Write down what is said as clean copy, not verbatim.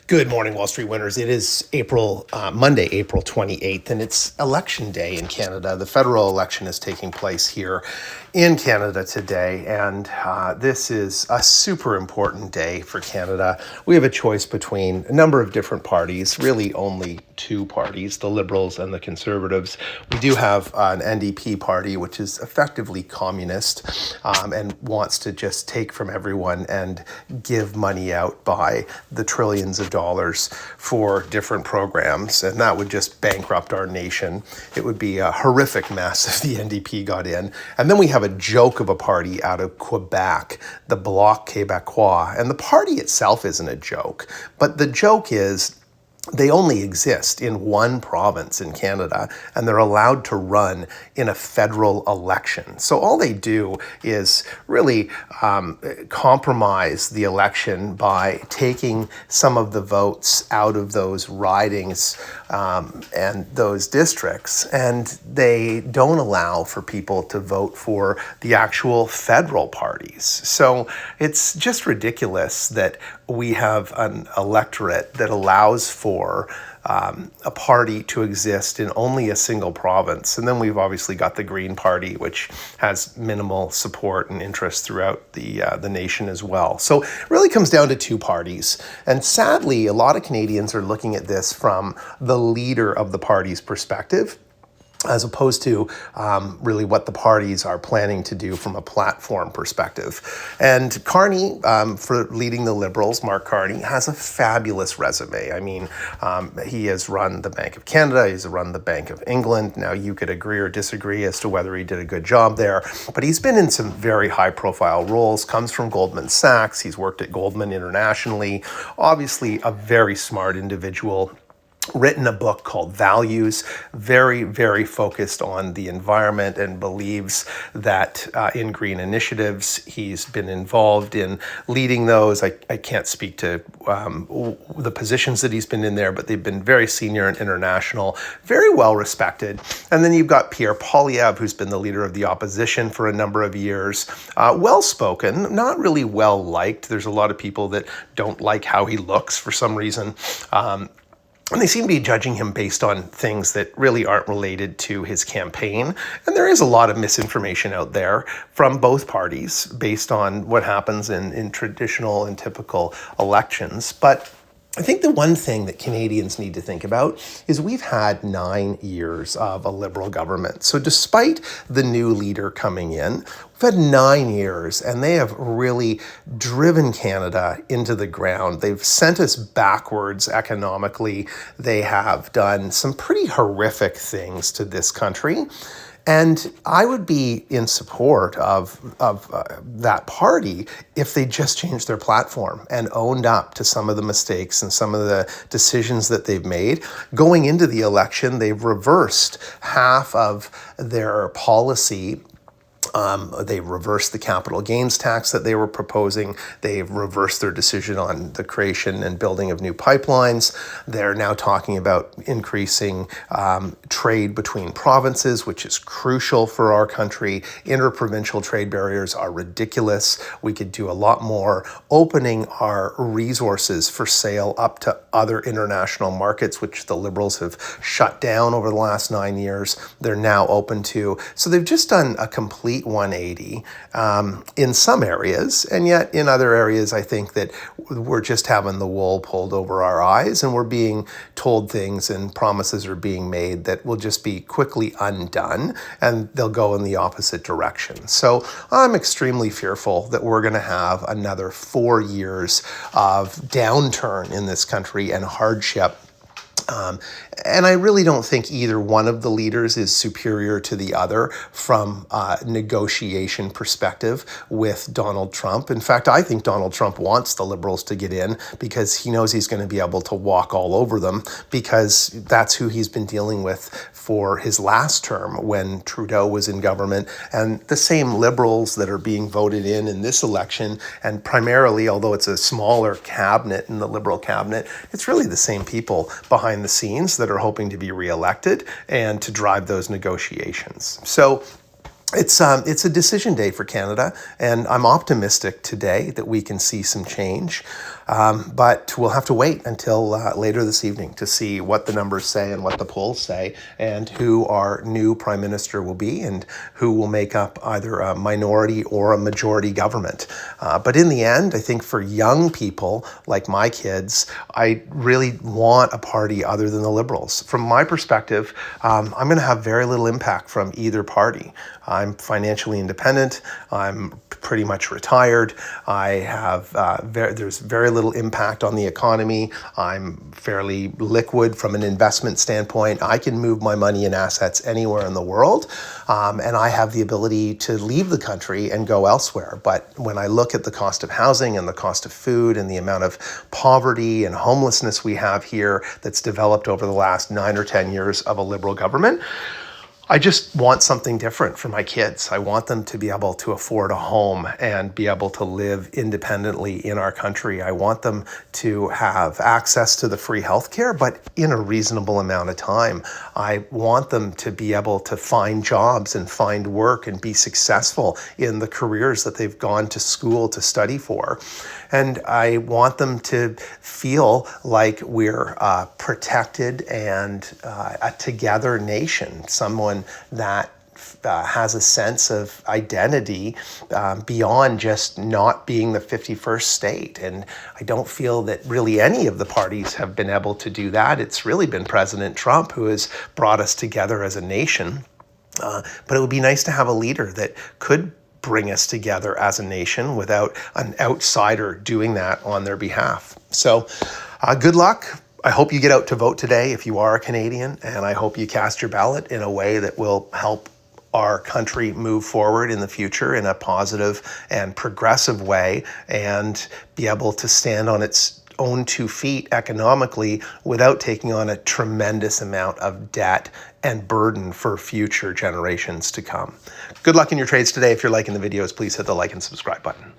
Good morning, Wall Street winners. It is Monday, April 28th, and it's election day in Canada. The federal election is taking place here in Canada today, and this is a super important day for Canada. We have a choice between a number of different parties, really only two parties, the Liberals and the Conservatives. We do have an NDP party, which is effectively communist and wants to just take from everyone and give money out by the trillions of dollars for different programs, and that would just bankrupt our nation. It would be a horrific mess if the NDP got in. And then we have a joke of a party out of Quebec, the Bloc Québécois, and the party itself isn't a joke, but the joke is they only exist in one province in Canada, and they're allowed to run in a federal election. So all they do is really compromise the election by taking some of the votes out of those ridings and those districts, and they don't allow for people to vote for the actual federal parties. So it's just ridiculous that we have an electorate that allows for a party to exist in only a single province. And then we've obviously got the Green Party, which has minimal support and interest throughout the nation as well. So it really comes down to two parties. And sadly, a lot of Canadians are looking at this from the leader of the party's perspective, as opposed to really what the parties are planning to do from a platform perspective. And Carney, for leading the Liberals, Mark Carney, has a fabulous resume. I mean, he has run the Bank of Canada, he's run the Bank of England. Now, you could agree or disagree as to whether he did a good job there, but he's been in some very high-profile roles, comes from Goldman Sachs, he's worked at Goldman internationally, obviously a very smart individual. Written a book called Values, very, very focused on the environment and believes that in green initiatives, he's been involved in leading those. I can't speak to the positions that he's been in there, but they've been very senior and international, very well respected. And then you've got Pierre Poilievre, who's been the leader of the opposition for a number of years, well-spoken, not really well-liked. There's a lot of people that don't like how he looks for some reason. And they seem to be judging him based on things that really aren't related to his campaign. And there is a lot of misinformation out there from both parties based on what happens in traditional and typical elections. But I think the one thing that Canadians need to think about is we've had 9 years of a Liberal government. So despite the new leader coming in, we've had 9 years, and they have really driven Canada into the ground. They've sent us backwards economically. They have done some pretty horrific things to this country. And I would be in support of that party if they just changed their platform and owned up to some of the mistakes and some of the decisions that they've made. Going into the election, they've reversed half of their policy. They reversed the capital gains tax that they were proposing. They've reversed their decision on the creation and building of new pipelines. They're now talking about increasing trade between provinces, which is crucial for our country. Interprovincial trade barriers are ridiculous. We could do a lot more opening our resources for sale up to other international markets, which the Liberals have shut down over the last 9 years. They're now open to. So they've just done a complete 180 in some areas, and yet in other areas I think that we're just having the wool pulled over our eyes, and we're being told things and promises are being made that will just be quickly undone, and they'll go in the opposite direction. So I'm extremely fearful that we're going to have another 4 years of downturn in this country and hardship. And I really don't think either one of the leaders is superior to the other from a negotiation perspective with Donald Trump. In fact, I think Donald Trump wants the Liberals to get in because he knows he's going to be able to walk all over them, because that's who he's been dealing with for his last term when Trudeau was in government. And the same Liberals that are being voted in this election, and primarily, although it's a smaller cabinet in the Liberal cabinet, it's really the same people behind the scenes that are hoping to be reelected and to drive those negotiations. So it's a decision day for Canada, and I'm optimistic today that we can see some change. But we'll have to wait until later this evening to see what the numbers say and what the polls say, and who our new prime minister will be and who will make up either a minority or a majority government. But in the end, I think for young people like my kids, I really want a party other than the Liberals. From my perspective, I'm going to have very little impact from either party. I'm financially independent. I'm pretty much retired. I have there's very little impact on the economy. I'm fairly liquid from an investment standpoint. I can move my money and assets anywhere in the world, and I have the ability to leave the country and go elsewhere. But when I look at the cost of housing and the cost of food and the amount of poverty and homelessness we have here that's developed over the last 9 or 10 years of a Liberal government, I just want something different for my kids. I want them to be able to afford a home and be able to live independently in our country. I want them to have access to the free healthcare, but in a reasonable amount of time. I want them to be able to find jobs and find work and be successful in the careers that they've gone to school to study for. And I want them to feel like we're protected and a together nation, someone that has a sense of identity beyond just not being the 51st state. And I don't feel that really any of the parties have been able to do that. It's really been President Trump who has brought us together as a nation. But it would be nice to have a leader that could bring us together as a nation without an outsider doing that on their behalf. So good luck. I hope you get out to vote today if you are a Canadian, and I hope you cast your ballot in a way that will help our country move forward in the future in a positive and progressive way and be able to stand on its own 2 feet economically without taking on a tremendous amount of debt and burden for future generations to come. Good luck in your trades today. If you're liking the videos, please hit the like and subscribe button.